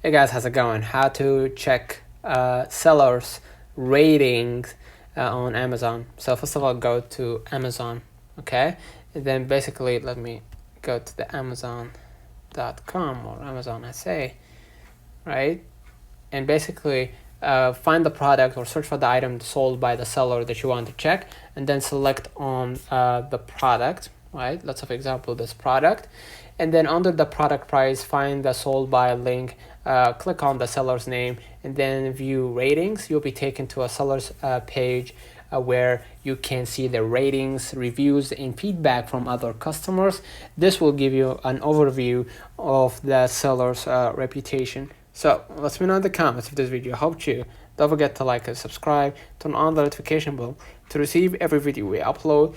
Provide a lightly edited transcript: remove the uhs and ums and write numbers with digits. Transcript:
Hey guys, how's it going? How to check sellers ratings on Amazon. So first of all, go to Amazon, okay? And then basically let me go to the Amazon.com or Amazon SA, right? And basically find the product or search for the item sold by the seller that you want to check, and then select on the product, right? Let's have example this product, and then under the product price, find the sold by link, click on the seller's name, and then view ratings. You'll be taken to a seller's page where you can see the ratings, reviews, and feedback from other customers. This will give you an overview of the seller's reputation. So let me know in the comments if this video helped you. Don't forget to like and subscribe, turn on the notification bell to receive every video we upload.